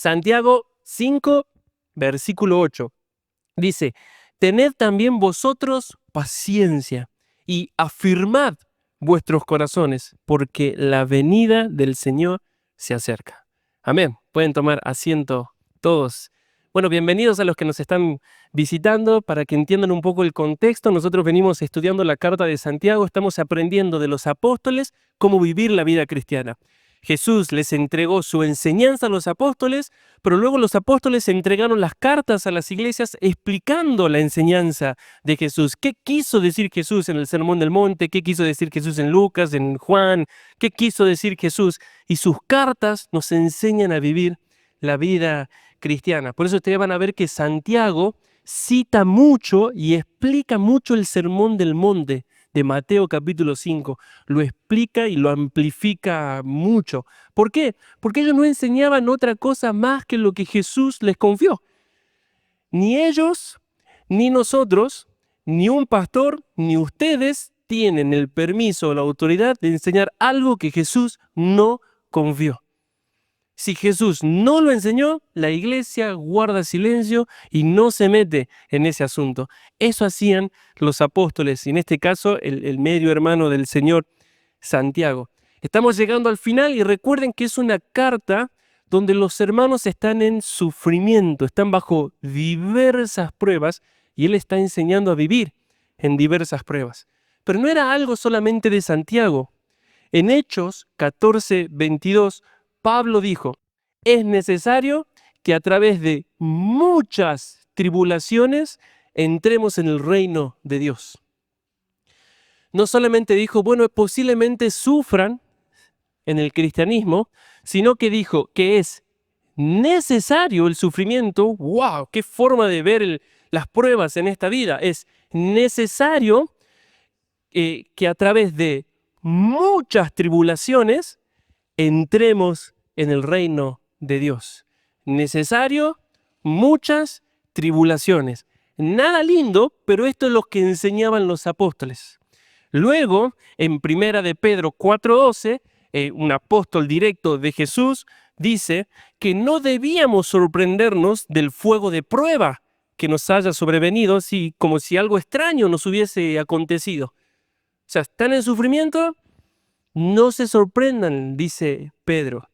Santiago 5, versículo 8. Dice, tened también vosotros paciencia y afirmad vuestros corazones, porque la venida del Señor se acerca. Amén. Pueden tomar asiento todos. Bueno, bienvenidos a los que nos están visitando. Para que entiendan un poco el contexto, nosotros venimos estudiando la carta de Santiago, estamos aprendiendo de los apóstoles cómo vivir la vida cristiana. Jesús les entregó su enseñanza a los apóstoles, pero luego los apóstoles entregaron las cartas a las iglesias explicando la enseñanza de Jesús. ¿Qué quiso decir Jesús en el Sermón del Monte? ¿Qué quiso decir Jesús en Lucas, en Juan? ¿Qué quiso decir Jesús? Y sus cartas nos enseñan a vivir la vida cristiana. Por eso ustedes van a ver que Santiago cita mucho y explica mucho el Sermón del Monte de Mateo capítulo 5. Lo explica y lo amplifica mucho. ¿Por qué? Porque ellos no enseñaban otra cosa más que lo que Jesús les confió. Ni ellos, ni nosotros, ni un pastor, ni ustedes tienen el permiso o la autoridad de enseñar algo que Jesús no confió. Si Jesús no lo enseñó, la iglesia guarda silencio y no se mete en ese asunto. Eso hacían los apóstoles, y en este caso el medio hermano del Señor, Santiago. Estamos llegando al final y recuerden que es una carta donde los hermanos están en sufrimiento, están bajo diversas pruebas y él está enseñando a vivir en diversas pruebas. Pero no era algo solamente de Santiago. En Hechos 14:22, Pablo dijo, es necesario que a través de muchas tribulaciones entremos en el reino de Dios. No solamente dijo, bueno, posiblemente sufran en el cristianismo, sino que dijo que es necesario el sufrimiento. ¡Wow! ¡Qué forma de ver las pruebas en esta vida! Es necesario que a través de muchas tribulaciones entremos en el reino de Dios. Necesario, muchas tribulaciones. Nada lindo, pero esto es lo que enseñaban los apóstoles. Luego, en Primera de Pedro 4:12, un apóstol directo de Jesús dice que no debíamos sorprendernos del fuego de prueba que nos haya sobrevenido, como si algo extraño nos hubiese acontecido. O sea, ¿están en sufrimiento? No se sorprendan, dice Pedro.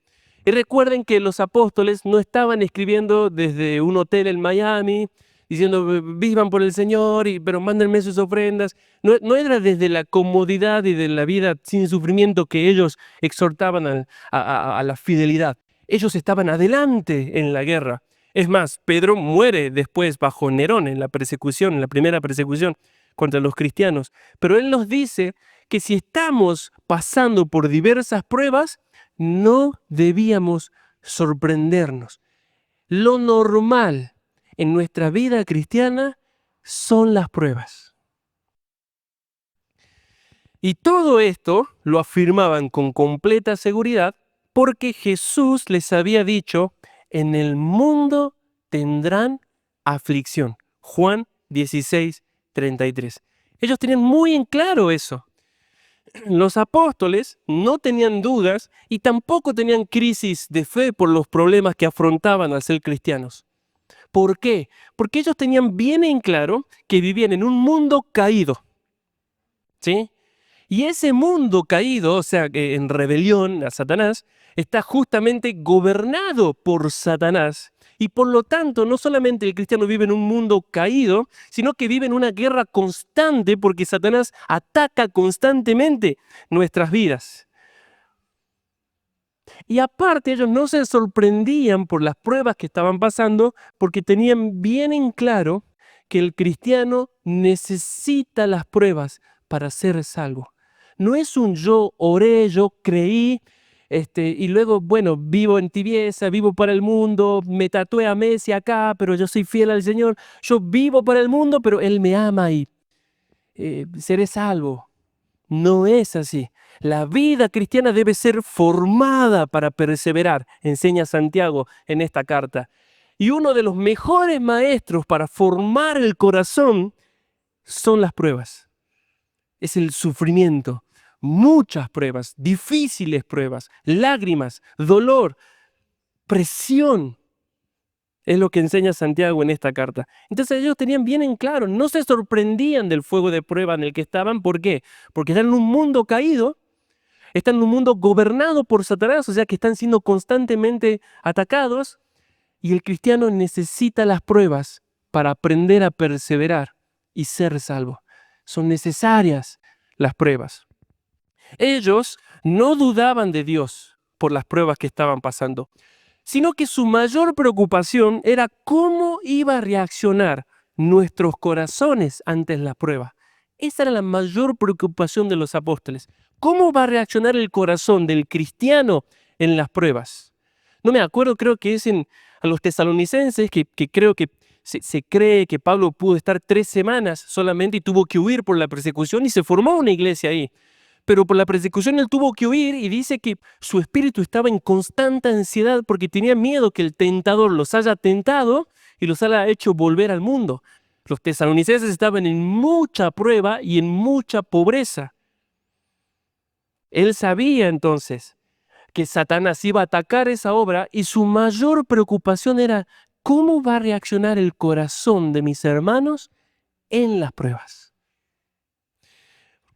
Y recuerden que los apóstoles no estaban escribiendo desde un hotel en Miami, diciendo, vivan por el Señor, pero mándenme sus ofrendas. No era desde la comodidad y de la vida sin sufrimiento que ellos exhortaban a la fidelidad. Ellos estaban adelante en la guerra. Es más, Pedro muere después bajo Nerón en la persecución, en la primera persecución contra los cristianos. Pero él nos dice que si estamos pasando por diversas pruebas, no debíamos sorprendernos. Lo normal en nuestra vida cristiana son las pruebas. Y todo esto lo afirmaban con completa seguridad porque Jesús les había dicho, en el mundo tendrán aflicción. Juan 16:33. Ellos tenían muy en claro eso. Los apóstoles no tenían dudas y tampoco tenían crisis de fe por los problemas que afrontaban al ser cristianos. ¿Por qué? Porque ellos tenían bien en claro que vivían en un mundo caído, ¿sí? Y ese mundo caído, o sea, en rebelión a Satanás, está justamente gobernado por Satanás. Y por lo tanto, no solamente el cristiano vive en un mundo caído, sino que vive en una guerra constante porque Satanás ataca constantemente nuestras vidas. Y aparte, ellos no se sorprendían por las pruebas que estaban pasando porque tenían bien en claro que el cristiano necesita las pruebas para ser salvo. No es un yo oré, yo creí, y luego, bueno, vivo en tibieza, vivo para el mundo, me tatué a Messi acá, pero yo soy fiel al Señor. Yo vivo para el mundo, pero Él me ama y seré salvo. No es así. La vida cristiana debe ser formada para perseverar, enseña Santiago en esta carta. Y uno de los mejores maestros para formar el corazón son las pruebas. Es el sufrimiento. Muchas pruebas, difíciles pruebas, lágrimas, dolor, presión. Es lo que enseña Santiago en esta carta. Entonces ellos tenían bien en claro, no se sorprendían del fuego de prueba en el que estaban. ¿Por qué? Porque están en un mundo caído, están en un mundo gobernado por Satanás, o sea que están siendo constantemente atacados, y el cristiano necesita las pruebas para aprender a perseverar y ser salvo. Son necesarias las pruebas. Ellos no dudaban de Dios por las pruebas que estaban pasando, sino que su mayor preocupación era cómo iba a reaccionar nuestros corazones ante la prueba. Esa era la mayor preocupación de los apóstoles. ¿Cómo va a reaccionar el corazón del cristiano en las pruebas? No me acuerdo, creo que es a los tesalonicenses, que creo que se cree que Pablo pudo estar 3 semanas solamente y tuvo que huir por la persecución y se formó una iglesia ahí. Pero por la persecución él tuvo que huir y dice que su espíritu estaba en constante ansiedad porque tenía miedo que el tentador los haya tentado y los haya hecho volver al mundo. Los tesalonicenses estaban en mucha prueba y en mucha pobreza. Él sabía entonces que Satanás iba a atacar esa obra y su mayor preocupación era cómo va a reaccionar el corazón de mis hermanos en las pruebas.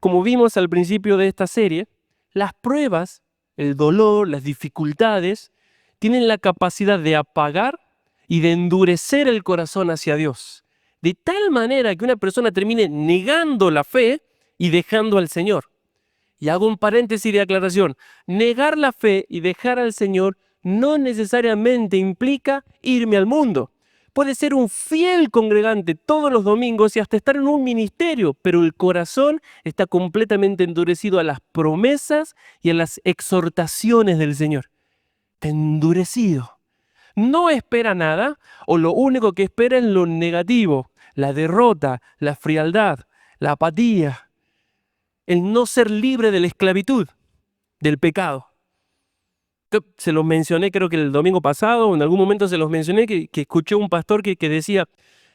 Como vimos al principio de esta serie, las pruebas, el dolor, las dificultades, tienen la capacidad de apagar y de endurecer el corazón hacia Dios, de tal manera que una persona termine negando la fe y dejando al Señor. Y hago un paréntesis de aclaración. Negar la fe y dejar al Señor no necesariamente implica irme al mundo. Puede ser un fiel congregante todos los domingos y hasta estar en un ministerio, pero el corazón está completamente endurecido a las promesas y a las exhortaciones del Señor. Está endurecido. No espera nada, o lo único que espera es lo negativo, la derrota, la frialdad, la apatía, el no ser libre de la esclavitud, del pecado. Se los mencioné, creo que el domingo pasado, o en algún momento se los mencioné, que escuché un pastor que decía,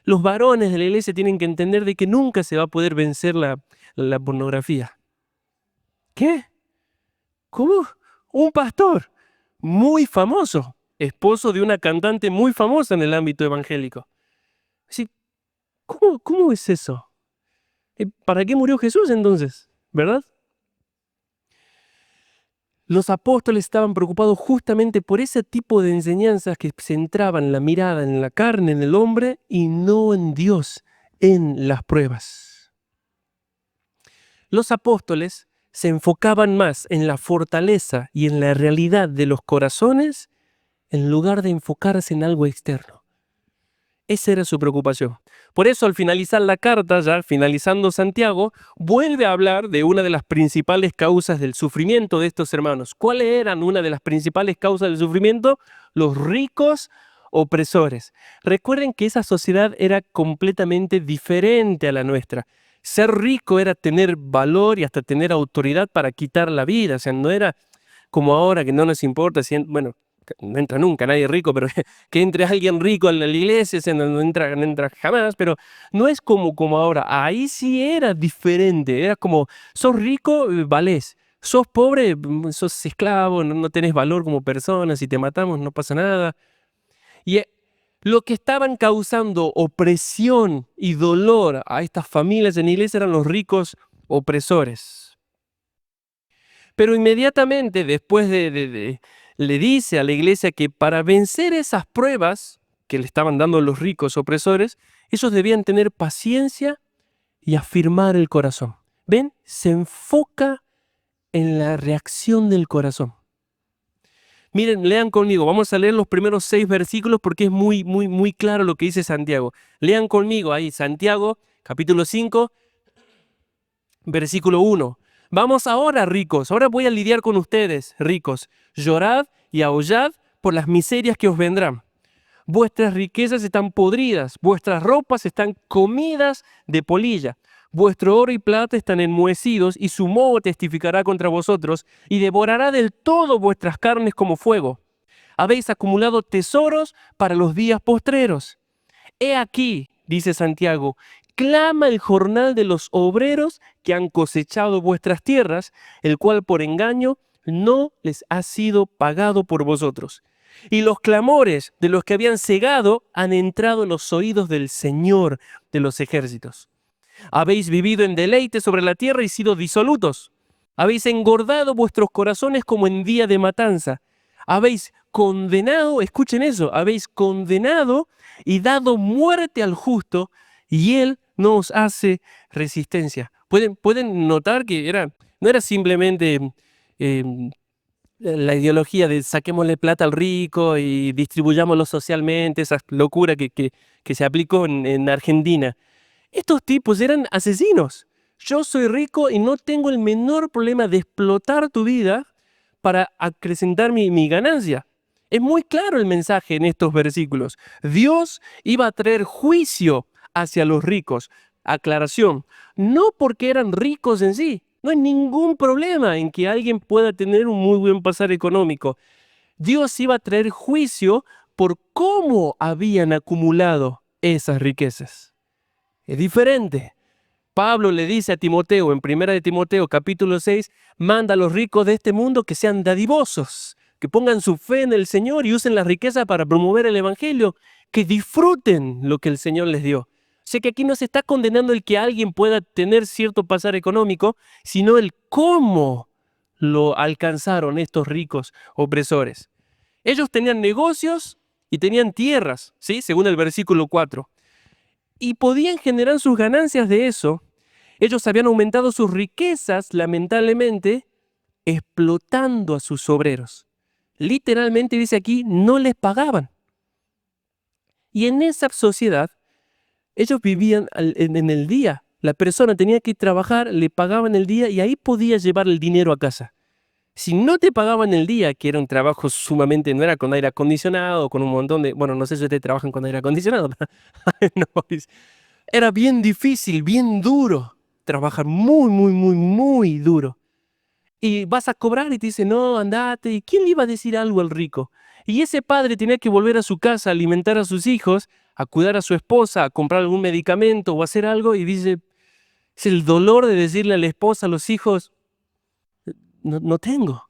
los varones de la iglesia tienen que entender de que nunca se va a poder vencer la pornografía. ¿Qué? ¿Cómo? Un pastor muy famoso, esposo de una cantante muy famosa en el ámbito evangélico. Sí, ¿cómo es eso? ¿Para qué murió Jesús entonces? ¿Verdad? Los apóstoles estaban preocupados justamente por ese tipo de enseñanzas que centraban la mirada en la carne, en el hombre, y no en Dios, en las pruebas. Los apóstoles se enfocaban más en la fortaleza y en la realidad de los corazones en lugar de enfocarse en algo externo. Esa era su preocupación. Por eso, al finalizar la carta, ya finalizando Santiago, vuelve a hablar de una de las principales causas del sufrimiento de estos hermanos. ¿Cuáles eran una de las principales causas del sufrimiento? Los ricos opresores. Recuerden que esa sociedad era completamente diferente a la nuestra. Ser rico era tener valor y hasta tener autoridad para quitar la vida. O sea, no era como ahora que no nos importa si, bueno, no entra nunca nadie rico, pero que entre alguien rico en la iglesia, no entra jamás, pero no es como ahora. Ahí sí era diferente, era como, sos rico, valés. Sos pobre, sos esclavo, no tenés valor como persona, si te matamos no pasa nada. Y lo que estaban causando opresión y dolor a estas familias en la iglesia eran los ricos opresores. Pero inmediatamente después le dice a la iglesia que para vencer esas pruebas que le estaban dando los ricos opresores, ellos debían tener paciencia y afirmar el corazón. ¿Ven? Se enfoca en la reacción del corazón. Miren, lean conmigo. Vamos a leer los primeros 6 versículos porque es muy claro lo que dice Santiago. Lean conmigo ahí, Santiago, capítulo 5, versículo 1. Vamos ahora, ricos, ahora voy a lidiar con ustedes, ricos. Llorad y aullad por las miserias que os vendrán. Vuestras riquezas están podridas, vuestras ropas están comidas de polilla. Vuestro oro y plata están enmohecidos, y su moho testificará contra vosotros, y devorará del todo vuestras carnes como fuego. Habéis acumulado tesoros para los días postreros. He aquí, dice Santiago, clama el jornal de los obreros que han cosechado vuestras tierras, el cual por engaño no les ha sido pagado por vosotros. Y los clamores de los que habían cegado han entrado en los oídos del Señor de los ejércitos. Habéis vivido en deleite sobre la tierra y sido disolutos. Habéis engordado vuestros corazones como en día de matanza. Habéis condenado, escuchen eso, habéis condenado y dado muerte al justo, y él no os hace resistencia. Pueden notar que no era simplemente la ideología de saquémosle plata al rico y distribuyámoslo socialmente, esa locura que se aplicó en Argentina. Estos tipos eran asesinos. Yo soy rico y no tengo el menor problema de explotar tu vida para acrecentar mi ganancia. Es muy claro el mensaje en estos versículos. Dios iba a traer juicio hacia los ricos. Aclaración, no porque eran ricos en sí. No hay ningún problema en que alguien pueda tener un muy buen pasar económico. Dios iba a traer juicio por cómo habían acumulado esas riquezas. Es diferente. Pablo le dice a Timoteo, en 1 de Timoteo capítulo 6, manda a los ricos de este mundo que sean dadivosos, que pongan su fe en el Señor y usen la riqueza para promover el Evangelio, que disfruten lo que el Señor les dio. Sé que aquí no se está condenando el que alguien pueda tener cierto pasar económico, sino el cómo lo alcanzaron estos ricos opresores. Ellos tenían negocios y tenían tierras, ¿sí? Según el versículo 4. Y podían generar sus ganancias de eso. Ellos habían aumentado sus riquezas, lamentablemente, explotando a sus obreros. Literalmente dice aquí, no les pagaban. Y en esa sociedad, ellos vivían en el día. La persona tenía que trabajar, le pagaban el día y ahí podía llevar el dinero a casa. Si no te pagaban el día, que era un trabajo sumamente, no era con aire acondicionado, con un montón de, bueno, no sé si ustedes trabajan con aire acondicionado, no, era bien difícil, bien duro trabajar, muy, muy, muy, muy duro. Y vas a cobrar y te dice, no, andate. ¿Y quién le iba a decir algo al rico? Y ese padre tenía que volver a su casa, a alimentar a sus hijos, a cuidar a su esposa, a comprar algún medicamento o hacer algo. Y dice, es el dolor de decirle a la esposa, a los hijos, no tengo.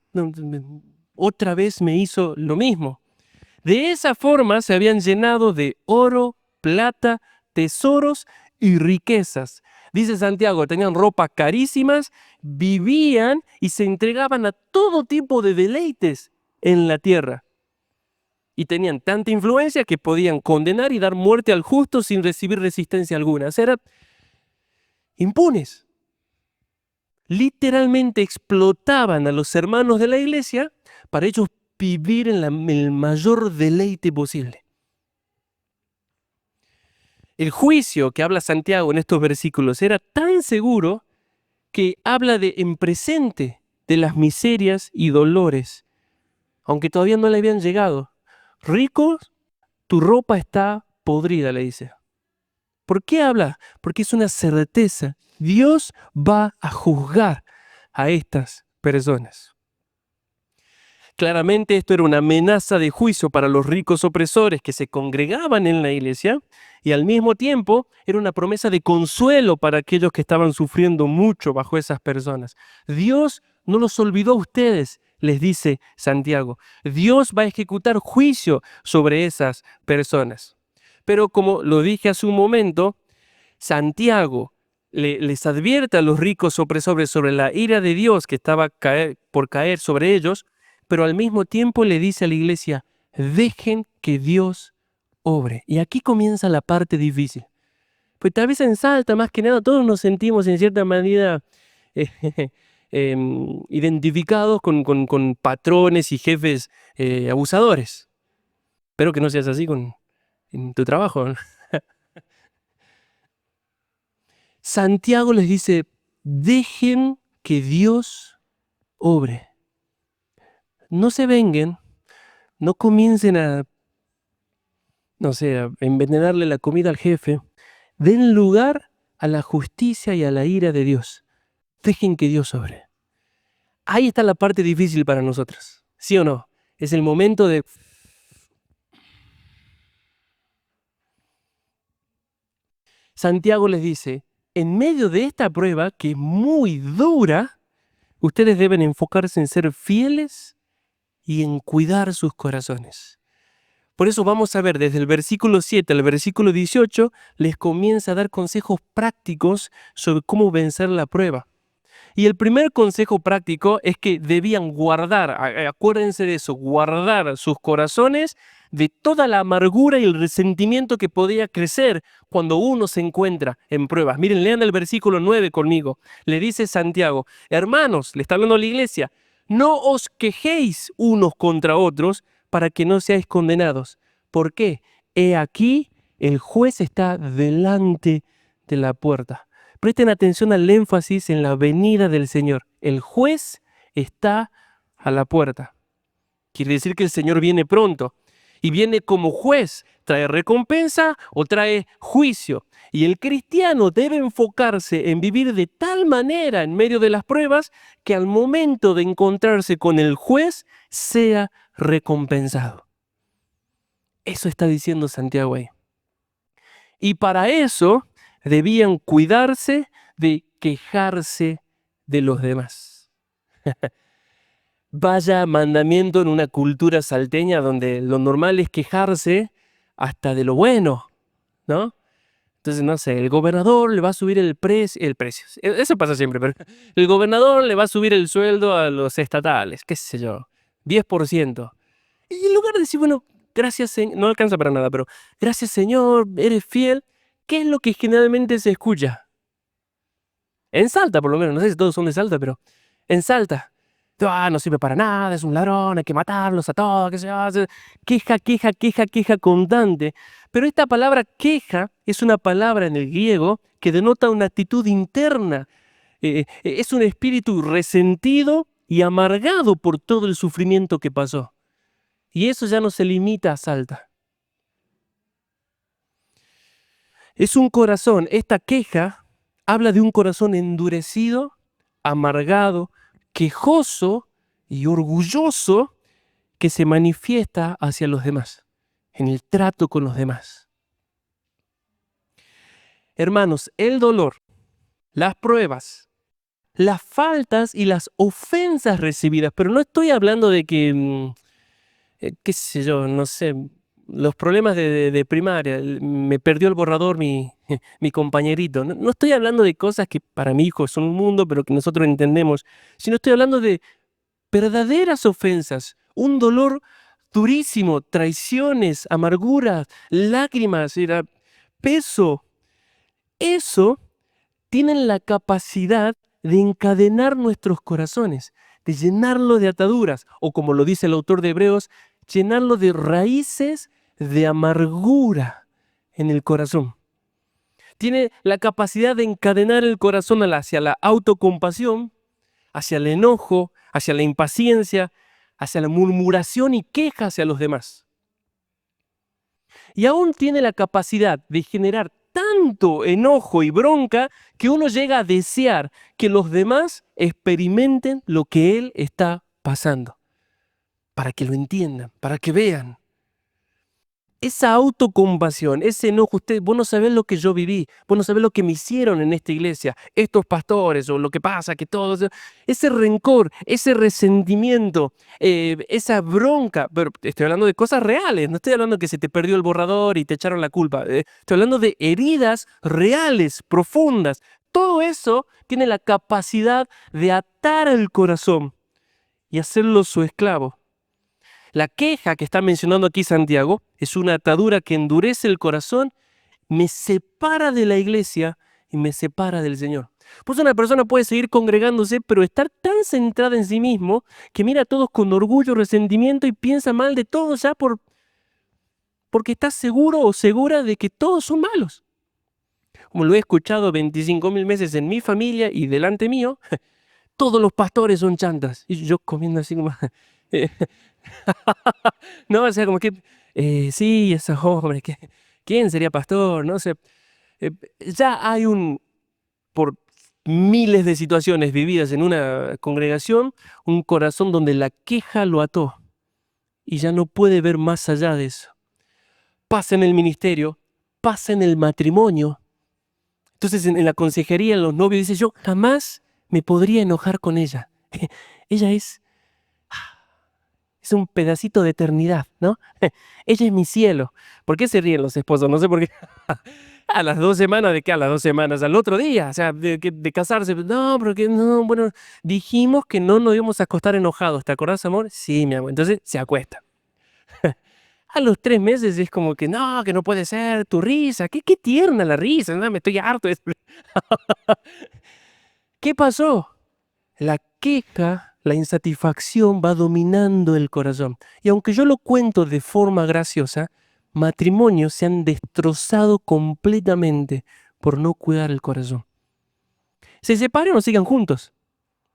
Otra vez me hizo lo mismo. De esa forma se habían llenado de oro, plata, tesoros y riquezas. Dice Santiago, tenían ropa carísimas, vivían y se entregaban a todo tipo de deleites en la tierra. Y tenían tanta influencia que podían condenar y dar muerte al justo sin recibir resistencia alguna. O sea, eran impunes. Literalmente explotaban a los hermanos de la iglesia para ellos vivir en el mayor deleite posible. El juicio que habla Santiago en estos versículos era tan seguro que habla en presente de las miserias y dolores, aunque todavía no le habían llegado. Ricos, tu ropa está podrida, le dice. ¿Por qué habla? Porque es una certeza. Dios va a juzgar a estas personas. Claramente esto era una amenaza de juicio para los ricos opresores que se congregaban en la iglesia y al mismo tiempo era una promesa de consuelo para aquellos que estaban sufriendo mucho bajo esas personas. Dios no los olvidó a ustedes, les dice Santiago. Dios va a ejecutar juicio sobre esas personas. Pero como lo dije hace un momento, Santiago les advierte a los ricos opresores sobre la ira de Dios que estaba por caer sobre ellos, pero al mismo tiempo le dice a la iglesia, dejen que Dios obre. Y aquí comienza la parte difícil. Pues tal vez en Salta, más que nada, todos nos sentimos en cierta manera identificados con patrones y jefes abusadores. Espero que no seas así en tu trabajo. Santiago les dice, dejen que Dios obre. No se venguen, no comiencen a envenenarle la comida al jefe. Den lugar a la justicia y a la ira de Dios. Dejen que Dios obre. Ahí está la parte difícil para nosotros, ¿sí o no? Es el momento de... Santiago les dice, en medio de esta prueba, que es muy dura, ustedes deben enfocarse en ser fieles y en cuidar sus corazones. Por eso vamos a ver desde el versículo 7 al versículo 18, les comienza a dar consejos prácticos sobre cómo vencer la prueba. Y el primer consejo práctico es que debían guardar, acuérdense de eso, guardar sus corazones de toda la amargura y el resentimiento que podía crecer cuando uno se encuentra en pruebas. Miren, lean el versículo 9 conmigo. Le dice Santiago, hermanos, le está hablando a la iglesia, no os quejéis unos contra otros para que no seáis condenados. ¿Por qué? He aquí, el juez está delante de la puerta. Presten atención al énfasis en la venida del Señor. El juez está a la puerta. Quiere decir que el Señor viene pronto. Y viene como juez. ¿Trae recompensa o trae juicio? Y el cristiano debe enfocarse en vivir de tal manera en medio de las pruebas que al momento de encontrarse con el juez sea recompensado. Eso está diciendo Santiago ahí. Y para eso debían cuidarse de quejarse de los demás. Vaya mandamiento en una cultura salteña donde lo normal es quejarse hasta de lo bueno, ¿no? Entonces, no sé, el gobernador le va a subir el precio, eso pasa siempre, pero el gobernador le va a subir el sueldo a los estatales, qué sé yo, 10%. Y en lugar de decir, bueno, gracias, Señor, no alcanza para nada, pero gracias, Señor, eres fiel, ¿qué es lo que generalmente se escucha? En Salta, por lo menos, no sé si todos son de Salta, pero en Salta. No sirve para nada, es un ladrón, hay que matarlos a todos, qué sé yo. Queja, queja, queja, queja constante. Pero esta palabra queja es una palabra en el griego que denota una actitud interna. Es un espíritu resentido y amargado por todo el sufrimiento que pasó. Y eso ya no se limita a Salta. Es un corazón, esta queja habla de un corazón endurecido, amargado, quejoso y orgulloso que se manifiesta hacia los demás, en el trato con los demás. Hermanos, el dolor, las pruebas, las faltas y las ofensas recibidas, pero no estoy hablando de que, qué sé yo, no sé, los problemas de primaria, me perdió el borrador mi compañerito. No estoy hablando de cosas que para mi hijo son un mundo, pero que nosotros entendemos, sino estoy hablando de verdaderas ofensas, un dolor durísimo, traiciones, amarguras, lágrimas, peso. Eso tienen la capacidad de encadenar nuestros corazones, de llenarlo de ataduras, o como lo dice el autor de Hebreos, llenarlo de raíces de amargura en el corazón. Tiene la capacidad de encadenar el corazón hacia la autocompasión, hacia el enojo, hacia la impaciencia, hacia la murmuración y queja hacia los demás. Y aún tiene la capacidad de generar tanto enojo y bronca que uno llega a desear que los demás experimenten lo que él está pasando, para que lo entiendan, para que vean. Esa autocompasión, ese enojo, vos no sabés lo que yo viví, vos no sabés lo que me hicieron en esta iglesia, estos pastores, o lo que pasa, que todos, ese rencor, ese resentimiento, esa bronca, pero estoy hablando de cosas reales, no estoy hablando que se te perdió el borrador y te echaron la culpa, estoy hablando de heridas reales, profundas. Todo eso tiene la capacidad de atar el corazón y hacerlo su esclavo. La queja que está mencionando aquí Santiago es una atadura que endurece el corazón, me separa de la iglesia y me separa del Señor. Pues una persona puede seguir congregándose, pero estar tan centrada en sí mismo que mira a todos con orgullo, resentimiento y piensa mal de todos ya porque está seguro o segura de que todos son malos. Como lo he escuchado 25.000 veces en mi familia y delante mío, todos los pastores son chantas. Y yo comiendo así como... no, o sea, como que, sí, esos hombres, ¿quién sería pastor? No sé. Ya hay por miles de situaciones vividas en una congregación, un corazón donde la queja lo ató y ya no puede ver más allá de eso. Pasa en el ministerio, pasa en el matrimonio. Entonces en la consejería, los novios dicen, yo jamás me podría enojar con ella. Ella es es un pedacito de eternidad, ¿no? Ella es mi cielo. ¿Por qué se ríen los esposos? No sé por qué. A las 2 semanas, ¿de qué? A las 2 semanas, al otro día, o sea, de casarse. No, porque no, bueno, dijimos que no nos íbamos a acostar enojados, ¿te acordás, amor? Sí, mi amor. Entonces se acuesta. A los 3 meses es como que no puede ser, tu risa, qué tierna la risa, ¿no? Me estoy harto de esto. ¿Qué pasó? La queja, la insatisfacción va dominando el corazón. Y aunque yo lo cuento de forma graciosa, matrimonios se han destrozado completamente por no cuidar el corazón. Se separan o sigan juntos.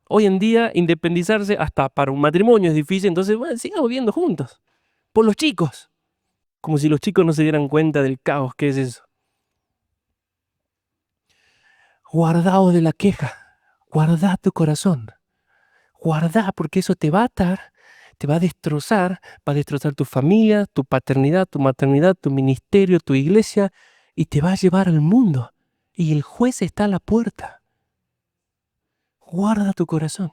Hoy en día, independizarse hasta para un matrimonio es difícil, entonces, bueno, sigan viviendo juntos. Por los chicos. Como si los chicos no se dieran cuenta del caos que es eso. Guardaos de la queja. Guardá tu corazón. Guardá, porque eso te va a atar, te va a destrozar tu familia, tu paternidad, tu maternidad, tu ministerio, tu iglesia, y te va a llevar al mundo. Y el juez está a la puerta. Guarda tu corazón.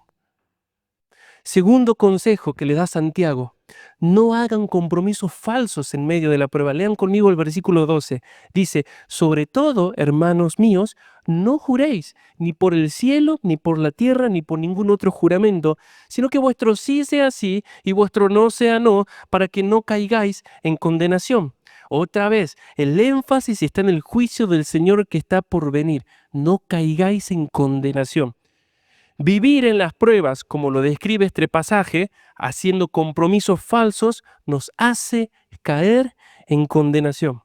Segundo consejo que le da Santiago: no hagan compromisos falsos en medio de la prueba. Lean conmigo el versículo 12. Dice: sobre todo, hermanos míos, no juréis ni por el cielo, ni por la tierra, ni por ningún otro juramento, sino que vuestro sí sea sí y vuestro no sea no, para que no caigáis en condenación. Otra vez, el énfasis está en el juicio del Señor que está por venir. No caigáis en condenación. Vivir en las pruebas, como lo describe este pasaje, haciendo compromisos falsos, nos hace caer en condenación.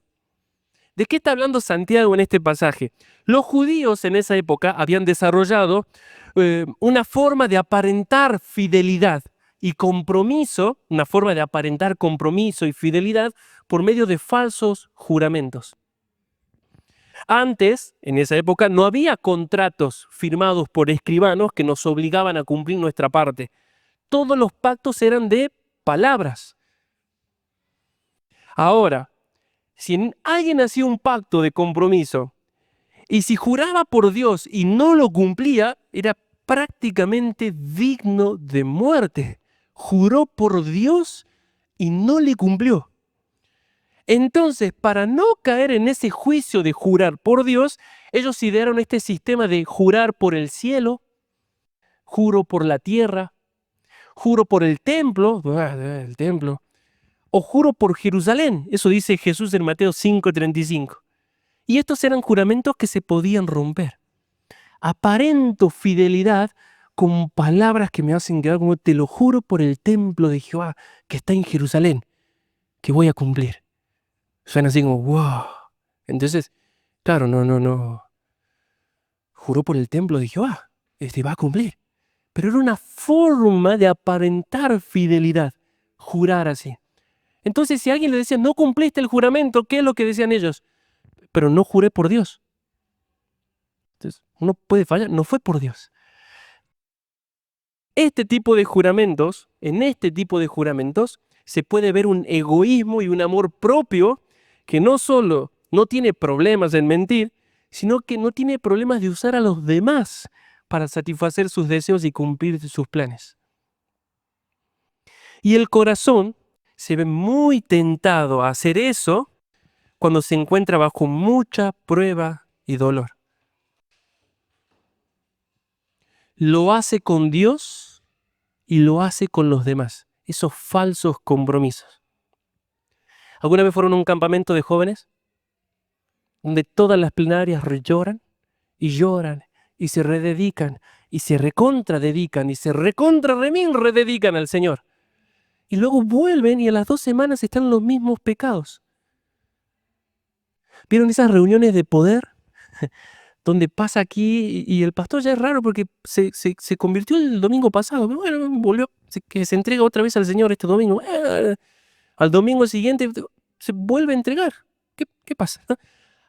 ¿De qué está hablando Santiago en este pasaje? Los judíos en esa época habían desarrollado una forma de aparentar fidelidad y compromiso, una forma de aparentar compromiso y fidelidad por medio de falsos juramentos. Antes, en esa época, no había contratos firmados por escribanos que nos obligaban a cumplir nuestra parte. Todos los pactos eran de palabras. Ahora, si alguien hacía un pacto de compromiso y si juraba por Dios y no lo cumplía, era prácticamente digno de muerte. Juró por Dios y no le cumplió. Entonces, para no caer en ese juicio de jurar por Dios, ellos idearon este sistema de jurar por el cielo, juro por la tierra, juro por el templo, o juro por Jerusalén. Eso dice Jesús en Mateo 5:35. Y estos eran juramentos que se podían romper. Aparento fidelidad con palabras que me hacen quedar como: te lo juro por el templo de Jehová que está en Jerusalén, que voy a cumplir. Suena así como, wow. Entonces, claro, no. Juró por el templo de Jehová. Va a cumplir. Pero era una forma de aparentar fidelidad, jurar así. Entonces, si alguien le decía: no cumpliste el juramento, ¿qué es lo que decían ellos? Pero no juré por Dios. Entonces, uno puede fallar, no fue por Dios. En este tipo de juramentos, se puede ver un egoísmo y un amor propio que no solo no tiene problemas en mentir, sino que no tiene problemas de usar a los demás para satisfacer sus deseos y cumplir sus planes. Y el corazón se ve muy tentado a hacer eso cuando se encuentra bajo mucha prueba y dolor. Lo hace con Dios y lo hace con los demás. Esos falsos compromisos. ¿Alguna vez fueron a un campamento de jóvenes donde todas las plenarias lloran y se rededican y se recontradedican y se rededican al Señor? Y luego vuelven y a las 2 semanas están los mismos pecados. ¿Vieron esas reuniones de poder? Donde pasa aquí y el pastor ya es raro porque se convirtió el domingo pasado. Bueno, volvió, que se entrega otra vez al Señor este domingo. Al domingo siguiente se vuelve a entregar. ¿Qué pasa?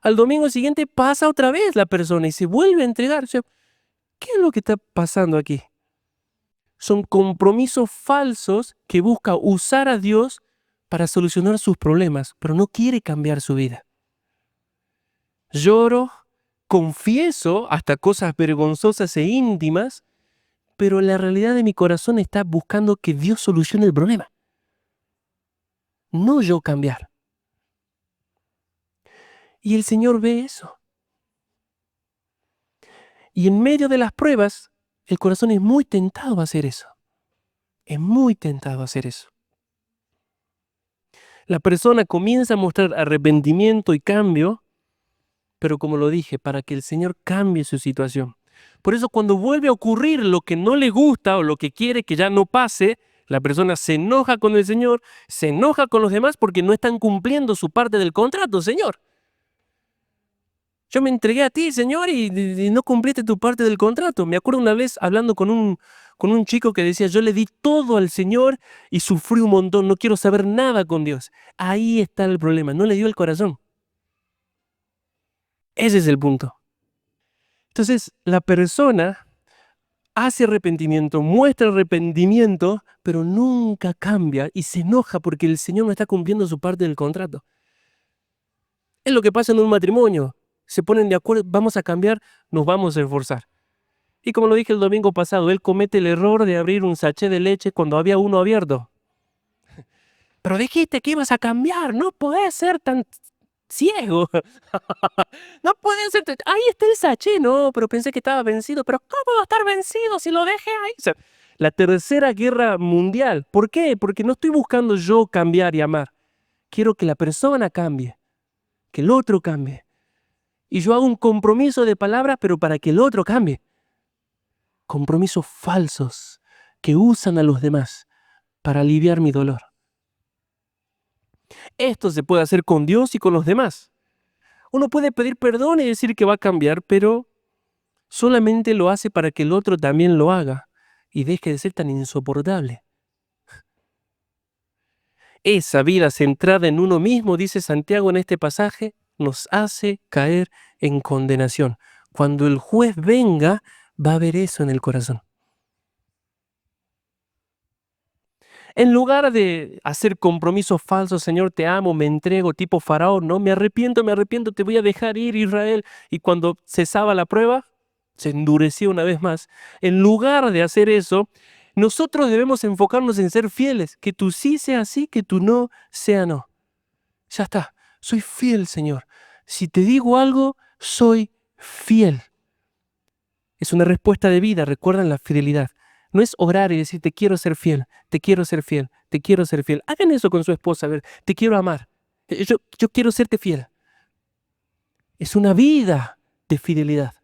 Al domingo siguiente pasa otra vez la persona y se vuelve a entregar. O sea, ¿qué es lo que está pasando aquí? Son compromisos falsos que busca usar a Dios para solucionar sus problemas, pero no quiere cambiar su vida. Lloro, confieso hasta cosas vergonzosas e íntimas, pero la realidad de mi corazón está buscando que Dios solucione el problema. no yo cambiar. Y el Señor ve eso. Y en medio de las pruebas, el corazón es muy tentado a hacer eso. Es muy tentado a hacer eso. La persona comienza a mostrar arrepentimiento y cambio, pero como lo dije, para que el Señor cambie su situación. Por eso cuando vuelve a ocurrir lo que no le gusta o lo que quiere que ya no pase, la persona se enoja con el Señor, se enoja con los demás porque no están cumpliendo su parte del contrato, Señor. Yo me entregué a ti, Señor, y no cumpliste tu parte del contrato. Me acuerdo una vez hablando con un chico que decía, yo le di todo al Señor y sufrí un montón, no quiero saber nada con Dios. Ahí está el problema, no le dio el corazón. Ese es el punto. Entonces, la persona hace arrepentimiento, muestra arrepentimiento, pero nunca cambia y se enoja porque el Señor no está cumpliendo su parte del contrato. Es lo que pasa en un matrimonio. Se ponen de acuerdo, vamos a cambiar, nos vamos a esforzar. Y como lo dije el domingo pasado, él comete el error de abrir un sachet de leche cuando había uno abierto. Pero dijiste que ibas a cambiar, no podés ser tan ciego. No puede ser, ahí está el sachet, no, pero pensé que estaba vencido. Pero ¿cómo va a estar vencido si lo dejé ahí? O sea, la tercera guerra mundial. ¿Por qué? Porque no estoy buscando yo cambiar y amar. Quiero que la persona cambie, que el otro cambie. Y yo hago un compromiso de palabras, pero para que el otro cambie. Compromisos falsos que usan a los demás para aliviar mi dolor. Esto se puede hacer con Dios y con los demás. Uno puede pedir perdón y decir que va a cambiar, pero solamente lo hace para que el otro también lo haga y deje de ser tan insoportable. Esa vida centrada en uno mismo, dice Santiago en este pasaje, nos hace caer en condenación. Cuando el juez venga, va a haber eso en el corazón. En lugar de hacer compromisos falsos, Señor, te amo, me entrego, tipo faraón, no, me arrepiento, te voy a dejar ir, Israel. Y cuando cesaba la prueba, se endureció una vez más. En lugar de hacer eso, nosotros debemos enfocarnos en ser fieles, que tu sí sea sí, que tu no sea no. Ya está, soy fiel, Señor. Si te digo algo, soy fiel. Es una respuesta de vida, recuerdan la fidelidad. No es orar y decir, te quiero ser fiel, te quiero ser fiel, te quiero ser fiel. Hagan eso con su esposa, a ver, te quiero amar. Yo quiero serte fiel. Es una vida de fidelidad.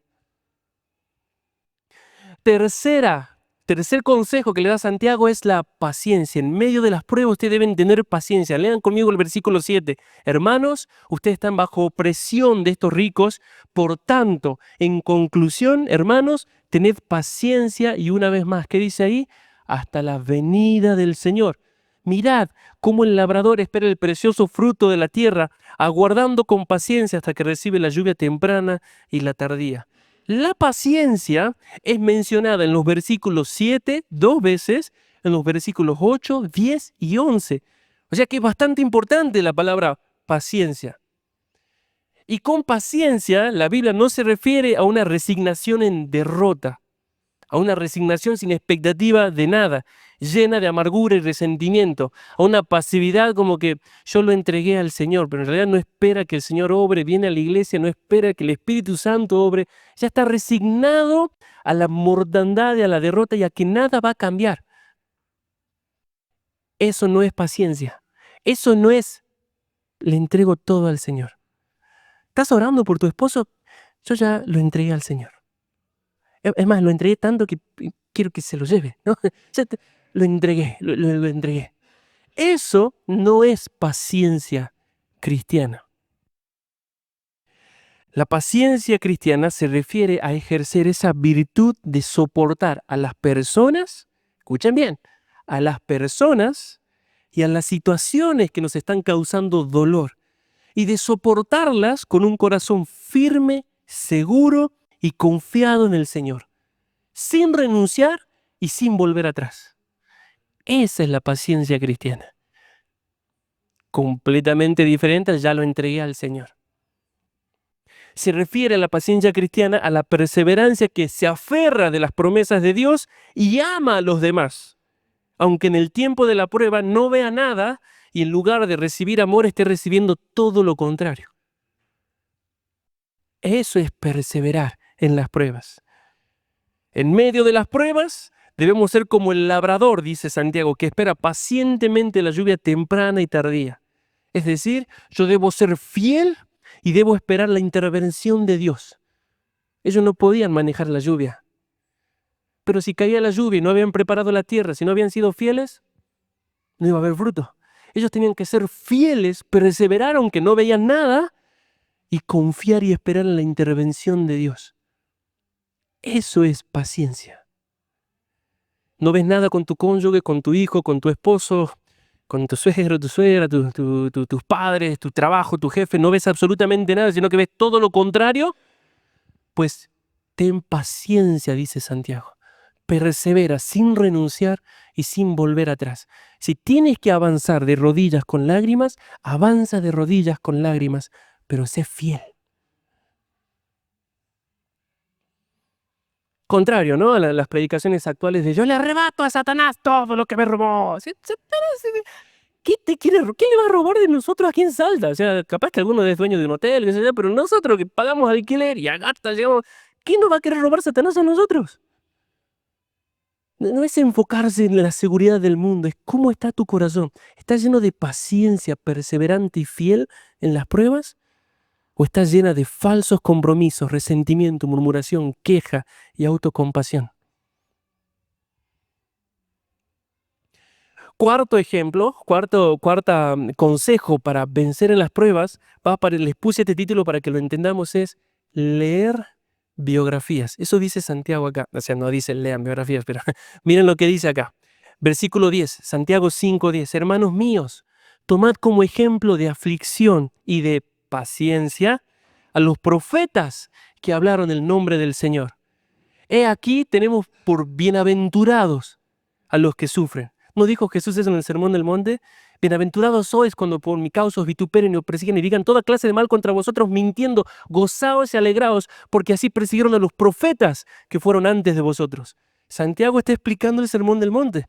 Tercer consejo que le da Santiago es la paciencia. En medio de las pruebas ustedes deben tener paciencia. Lean conmigo el versículo 7. Hermanos, ustedes están bajo presión de estos ricos. Por tanto, en conclusión, hermanos, tened paciencia y una vez más, ¿qué dice ahí? Hasta la venida del Señor. Mirad cómo el labrador espera el precioso fruto de la tierra, aguardando con paciencia hasta que recibe la lluvia temprana y la tardía. La paciencia es mencionada en los versículos 7 2 veces, en los versículos 8, 10 y 11. O sea que es bastante importante la palabra paciencia. Y con paciencia, la Biblia no se refiere a una resignación en derrota, a una resignación sin expectativa de nada, llena de amargura y resentimiento, a una pasividad como que yo lo entregué al Señor, pero en realidad no espera que el Señor obre, viene a la iglesia, no espera que el Espíritu Santo obre, ya está resignado a la mortandad y a la derrota y a que nada va a cambiar. Eso no es paciencia, eso no es, le entrego todo al Señor. ¿Estás orando por tu esposo? Yo ya lo entregué al Señor. Es más, lo entregué tanto que quiero que se lo lleve, ¿no? Lo entregué, lo entregué. Eso no es paciencia cristiana. La paciencia cristiana se refiere a ejercer esa virtud de soportar a las personas, escuchen bien, a las personas y a las situaciones que nos están causando dolor, y de soportarlas con un corazón firme, seguro y confiado en el Señor, sin renunciar y sin volver atrás. Esa es la paciencia cristiana. Completamente diferente, ya lo entregué al Señor. Se refiere a la paciencia cristiana a la perseverancia que se aferra de las promesas de Dios y ama a los demás, aunque en el tiempo de la prueba no vea nada y en lugar de recibir amor esté recibiendo todo lo contrario. Eso es perseverar en las pruebas. En medio de las pruebas debemos ser como el labrador, dice Santiago, que espera pacientemente la lluvia temprana y tardía. Es decir, yo debo ser fiel y debo esperar la intervención de Dios. Ellos no podían manejar la lluvia. Pero si caía la lluvia y no habían preparado la tierra, si no habían sido fieles, no iba a haber fruto. Ellos tenían que ser fieles, perseverar aunque no veían nada y confiar y esperar en la intervención de Dios. Eso es paciencia. No ves nada con tu cónyuge, con tu hijo, con tu esposo, con tu suegro, tu suegra, tus padres, tu trabajo, tu jefe. No ves absolutamente nada, sino que ves todo lo contrario. Pues ten paciencia, dice Santiago. Persevera sin renunciar y sin volver atrás. Si tienes que avanzar de rodillas con lágrimas, avanza de rodillas con lágrimas, pero sé fiel. Contrario, ¿no? A las predicaciones actuales de yo le arrebato a Satanás todo lo que me robó. Satanás, ¿qué le va a robar de nosotros aquí en Salta? O sea, capaz que alguno es dueño de un hotel, qué sé yo, pero nosotros que pagamos alquiler y a gata llegamos, ¿qué nos va a querer robar Satanás a nosotros? No es enfocarse en la seguridad del mundo, es cómo está tu corazón. ¿Estás lleno de paciencia, perseverante y fiel en las pruebas? ¿O estás llena de falsos compromisos, resentimiento, murmuración, queja y autocompasión? Cuarto ejemplo, cuarta consejo para vencer en las pruebas, les puse este título para que lo entendamos, es leer biografías. Eso dice Santiago acá. O sea, no dice lean biografías, pero miren lo que dice acá. Versículo 10, Santiago 5:10. Hermanos míos, tomad como ejemplo de aflicción y de paciencia a los profetas que hablaron el nombre del Señor. He aquí tenemos por bienaventurados a los que sufren. ¿No dijo Jesús eso en el Sermón del Monte? Bienaventurados sois cuando por mi causa os vituperen y os persiguen y digan toda clase de mal contra vosotros mintiendo. Gozaos y alegraos, porque así persiguieron a los profetas que fueron antes de vosotros. Santiago está explicando el Sermón del Monte.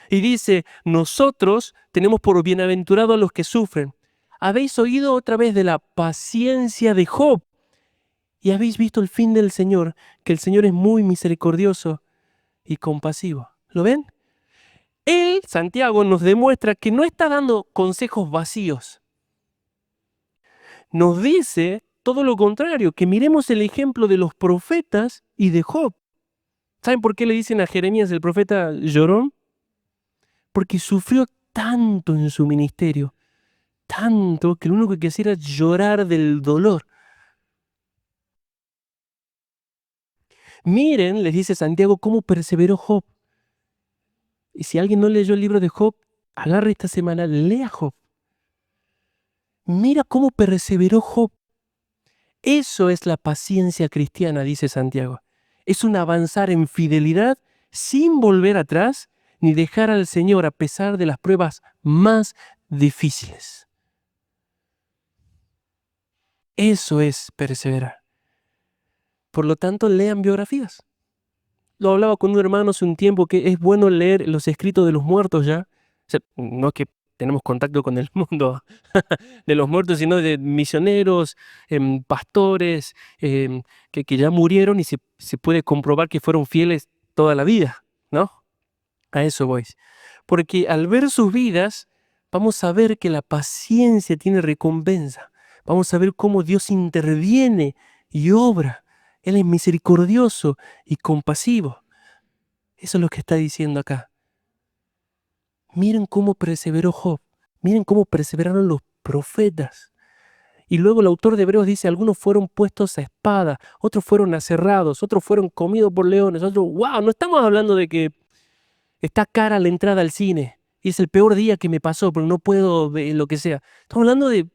Y dice, nosotros tenemos por bienaventurado a los que sufren. ¿Habéis oído otra vez de la paciencia de Job? Y habéis visto el fin del Señor, que el Señor es muy misericordioso y compasivo. ¿Lo ven? Él, Santiago, nos demuestra que no está dando consejos vacíos. Nos dice todo lo contrario, que miremos el ejemplo de los profetas y de Job. ¿Saben por qué le dicen a Jeremías el profeta llorón? Porque sufrió tanto en su ministerio, tanto que lo único que hacía era llorar del dolor. Miren, les dice Santiago, cómo perseveró Job. Y si alguien no leyó el libro de Job, agarre esta semana, lea Job. Mira cómo perseveró Job. Eso es la paciencia cristiana, dice Santiago. Es un avanzar en fidelidad sin volver atrás ni dejar al Señor a pesar de las pruebas más difíciles. Eso es perseverar. Por lo tanto, lean biografías. Lo hablaba con un hermano hace un tiempo que es bueno leer los escritos de los muertos ya. O sea, no es que tenemos contacto con el mundo de los muertos, sino de misioneros, pastores, que ya murieron y se puede comprobar que fueron fieles toda la vida, ¿no? A eso voy. Porque al ver sus vidas, vamos a ver que la paciencia tiene recompensa. Vamos a ver cómo Dios interviene y obra. Él es misericordioso y compasivo. Eso es lo que está diciendo acá. Miren cómo perseveró Job. Miren cómo perseveraron los profetas. Y luego el autor de Hebreos dice, algunos fueron puestos a espada, otros fueron aserrados, otros fueron comidos por leones, otros, wow, no estamos hablando de que está cara la entrada al cine y es el peor día que me pasó, pero no puedo ver lo que sea. Estamos hablando de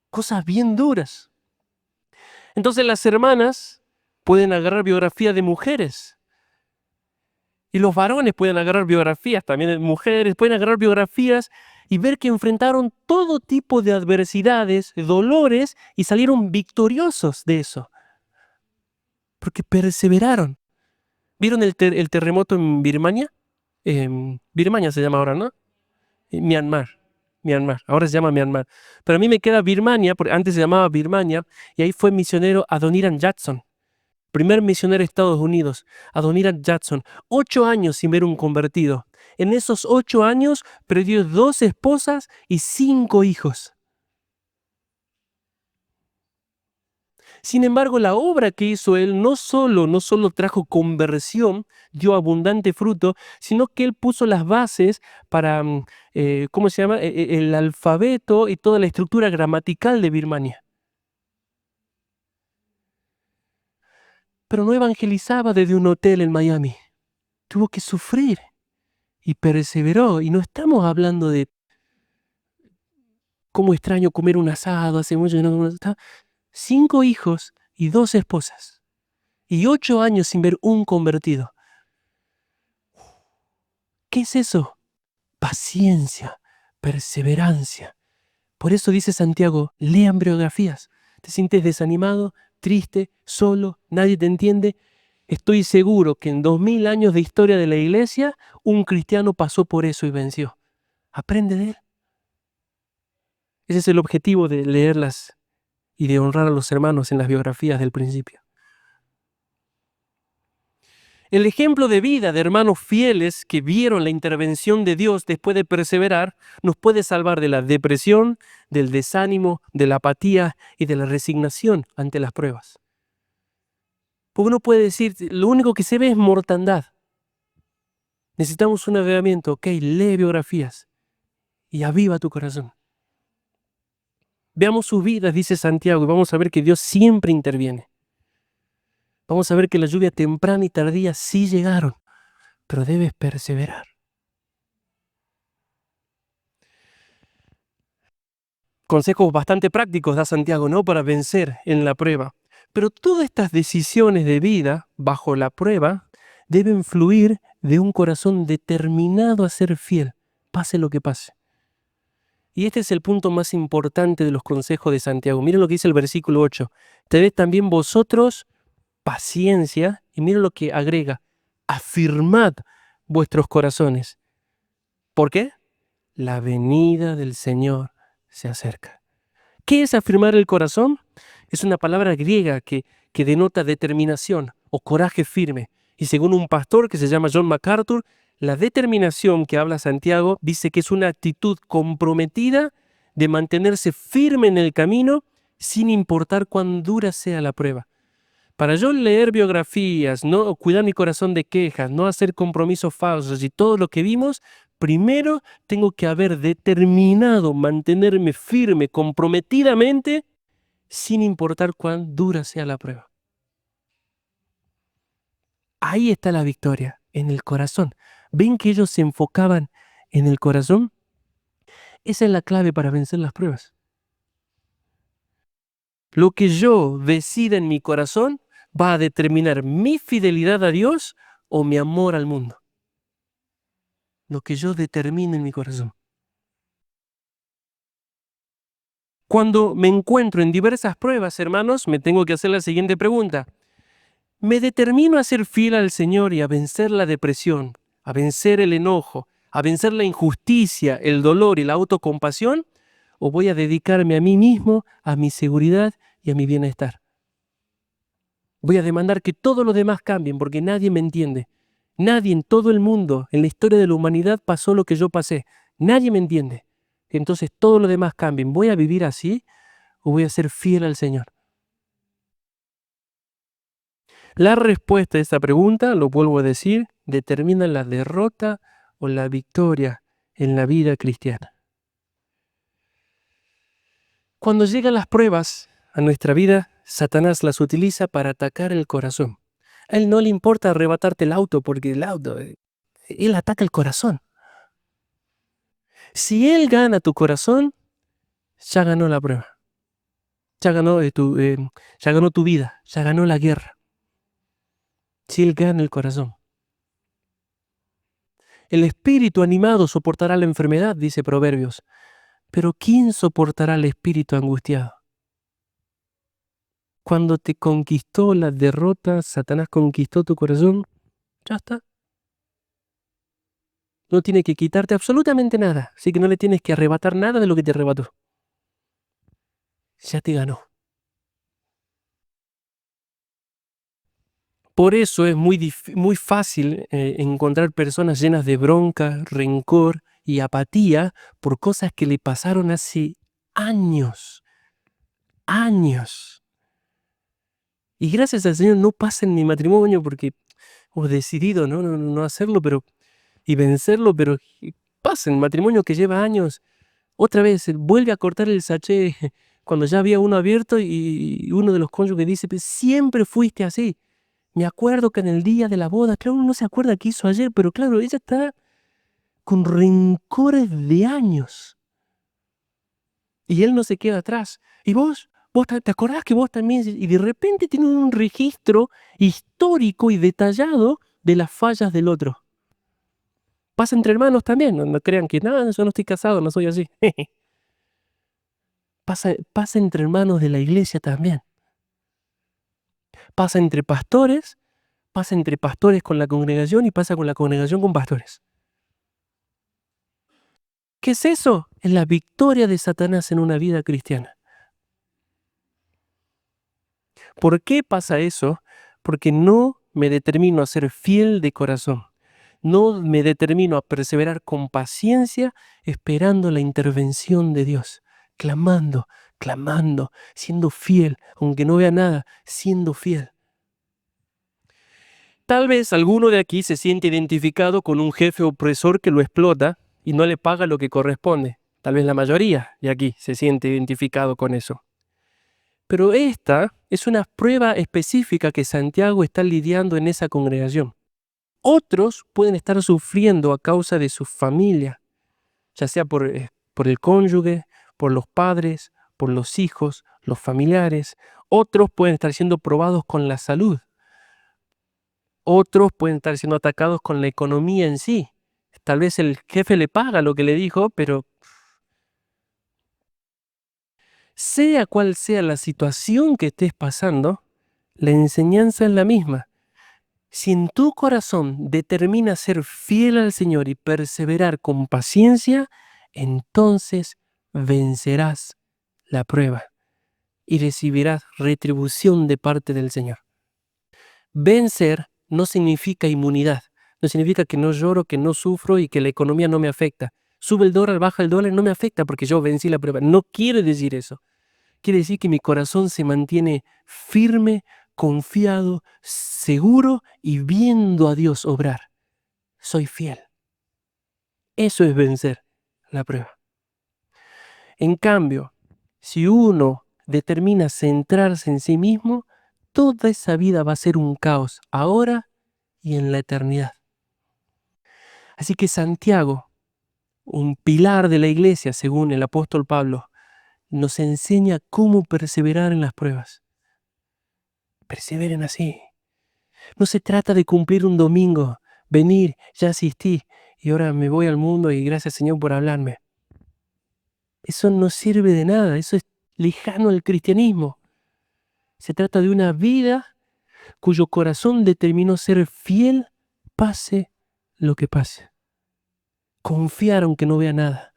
cosas bien duras. Entonces las hermanas pueden agarrar biografías de mujeres. Y los varones pueden agarrar biografías también de mujeres, pueden agarrar biografías y ver que enfrentaron todo tipo de adversidades, dolores y salieron victoriosos de eso. Porque perseveraron. ¿Vieron el terremoto en Birmania? Birmania se llama ahora, ¿no? Myanmar. Myanmar, ahora se llama Myanmar. Pero a mí me queda Birmania, porque antes se llamaba Birmania, y ahí fue misionero Adoniram Judson, primer misionero de Estados Unidos, Adoniram Judson. 8 años sin ver un convertido. En esos 8 años perdió 2 esposas y 5 hijos. Sin embargo, la obra que hizo él no solo trajo conversión, dio abundante fruto, sino que él puso las bases para, ¿cómo se llama? El alfabeto y toda la estructura gramatical de Birmania. Pero no evangelizaba desde un hotel en Miami. Tuvo que sufrir y perseveró. Y no estamos hablando de cómo extraño comer un asado hace mucho que no. 5 hijos y 2 esposas. Y 8 años sin ver un convertido. ¿Qué es eso? Paciencia, perseverancia. Por eso dice Santiago, lean biografías. ¿Te sientes desanimado, triste, solo, nadie te entiende? Estoy seguro que en 2000 años de historia de la iglesia, un cristiano pasó por eso y venció. Aprende de él. Ese es el objetivo de leerlas y de honrar a los hermanos en las biografías del principio. El ejemplo de vida de hermanos fieles que vieron la intervención de Dios después de perseverar nos puede salvar de la depresión, del desánimo, de la apatía y de la resignación ante las pruebas. Porque uno puede decir, lo único que se ve es mortandad. Necesitamos un avivamiento. Ok, lee biografías y aviva tu corazón. Veamos sus vidas, dice Santiago, y vamos a ver que Dios siempre interviene. Vamos a ver que la lluvia temprana y tardía sí llegaron, pero debes perseverar. Consejos bastante prácticos da Santiago, ¿no? Para vencer en la prueba. Pero todas estas decisiones de vida bajo la prueba deben fluir de un corazón determinado a ser fiel, pase lo que pase. Y este es el punto más importante de los consejos de Santiago. Miren lo que dice el versículo 8. Tened también vosotros paciencia, y miren lo que agrega, afirmad vuestros corazones. ¿Por qué? La venida del Señor se acerca. ¿Qué es afirmar el corazón? Es una palabra griega que denota determinación o coraje firme. Y según un pastor que se llama John MacArthur, la determinación que habla Santiago dice que es una actitud comprometida de mantenerse firme en el camino sin importar cuán dura sea la prueba. Para yo leer biografías, no cuidar mi corazón de quejas, no hacer compromisos falsos y todo lo que vimos, primero tengo que haber determinado mantenerme firme, comprometidamente, sin importar cuán dura sea la prueba. Ahí está la victoria, en el corazón. ¿Ven que ellos se enfocaban en el corazón? Esa es la clave para vencer las pruebas. Lo que yo decida en mi corazón va a determinar mi fidelidad a Dios o mi amor al mundo. Lo que yo determine en mi corazón. Cuando me encuentro en diversas pruebas, hermanos, me tengo que hacer la siguiente pregunta. ¿Me determino a ser fiel al Señor y a vencer la depresión, a vencer el enojo, a vencer la injusticia, el dolor y la autocompasión? ¿O voy a dedicarme a mí mismo, a mi seguridad y a mi bienestar? Voy a demandar que todos los demás cambien porque nadie me entiende. Nadie en todo el mundo, en la historia de la humanidad, pasó lo que yo pasé. Nadie me entiende. Entonces todos los demás cambien. ¿Voy a vivir así o voy a ser fiel al Señor? La respuesta a esta pregunta, lo vuelvo a decir, determina la derrota o la victoria en la vida cristiana. Cuando llegan las pruebas a nuestra vida, Satanás las utiliza para atacar el corazón. A él no le importa arrebatarte el auto porque el auto, él ataca el corazón. Si él gana tu corazón, ya ganó la prueba. Ya ganó tu vida, ya ganó la guerra. Si él gana el corazón. El espíritu animado soportará la enfermedad, dice Proverbios. Pero ¿quién soportará el espíritu angustiado? Cuando te conquistó la derrota, Satanás conquistó tu corazón, ya está. no tiene que quitarte absolutamente nada, así que no le tienes que arrebatar nada de lo que te arrebató. Ya te ganó. Por eso es muy fácil encontrar personas llenas de bronca, rencor y apatía por cosas que le pasaron hace años, años. Y gracias al Señor no pasa en mi matrimonio porque hemos decidido no hacerlo y vencerlo, pero pasa en matrimonio que lleva años. Otra vez, vuelve a cortar el sachet cuando ya había uno abierto y uno de los cónyuges dice, "Pues siempre fuiste así. Me acuerdo que en el día de la boda", claro, uno no se acuerda qué hizo ayer, pero claro, ella está con rencores de años. Y él no se queda atrás. ¿Y vos te acordás que vos también? Y de repente tiene un registro histórico y detallado de las fallas del otro. Pasa entre hermanos también, no crean que, no, yo no estoy casado, no soy así. Pasa entre hermanos de la iglesia también. Pasa entre pastores con la congregación y pasa con la congregación con pastores. ¿Qué es eso? Es la victoria de Satanás en una vida cristiana. ¿Por qué pasa eso? Porque no me determino a ser fiel de corazón. No me determino a perseverar con paciencia esperando la intervención de Dios. Clamando, siendo fiel, aunque no vea nada, siendo fiel. Tal vez alguno de aquí se siente identificado con un jefe opresor que lo explota y no le paga lo que corresponde. Tal vez la mayoría de aquí se siente identificado con eso. Pero esta es una prueba específica que Santiago está lidiando en esa congregación. Otros pueden estar sufriendo a causa de su familia, ya sea por el cónyuge, por los padres, por los hijos, los familiares. Otros pueden estar siendo probados con la salud. Otros pueden estar siendo atacados con la economía en sí. Tal vez el jefe le paga lo que le dijo, pero sea cual sea la situación que estés pasando, la enseñanza es la misma. Si en tu corazón determinas ser fiel al Señor y perseverar con paciencia, entonces vencerás la prueba y recibirás retribución de parte del Señor. Vencer no significa inmunidad, no significa que no lloro, que no sufro y que la economía no me afecta. Sube el dólar, baja el dólar, no me afecta porque yo vencí la prueba. No quiere decir eso. Quiere decir que mi corazón se mantiene firme, confiado, seguro y viendo a Dios obrar. Soy fiel. Eso es vencer la prueba. En cambio, si uno determina centrarse en sí mismo, toda esa vida va a ser un caos, ahora y en la eternidad. Así que Santiago, un pilar de la iglesia, según el apóstol Pablo, nos enseña cómo perseverar en las pruebas. Perseveren así. No se trata de cumplir un domingo, venir, ya asistí y ahora me voy al mundo y gracias Señor por hablarme. Eso no sirve de nada, eso es lejano al cristianismo. Se trata de una vida cuyo corazón determinó ser fiel, pase lo que pase. Confiar aunque no vea nada,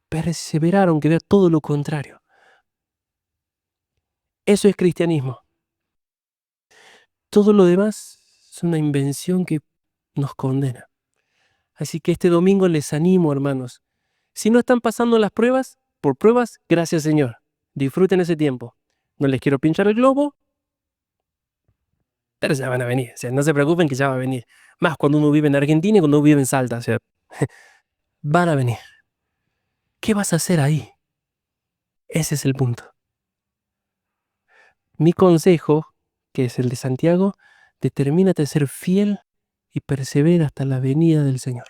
perseverar aunque vea todo lo contrario. Eso es cristianismo. Todo lo demás es una invención que nos condena. Así que este domingo les animo, hermanos. Si no están pasando las pruebas, por pruebas, gracias Señor. Disfruten ese tiempo. No les quiero pinchar el globo, pero ya van a venir. O sea, no se preocupen que ya va a venir. Más cuando uno vive en Argentina y cuando uno vive en Salta. O sea, van a venir. ¿Qué vas a hacer ahí? Ese es el punto. Mi consejo, que es el de Santiago, determínate a ser fiel y persevera hasta la venida del Señor.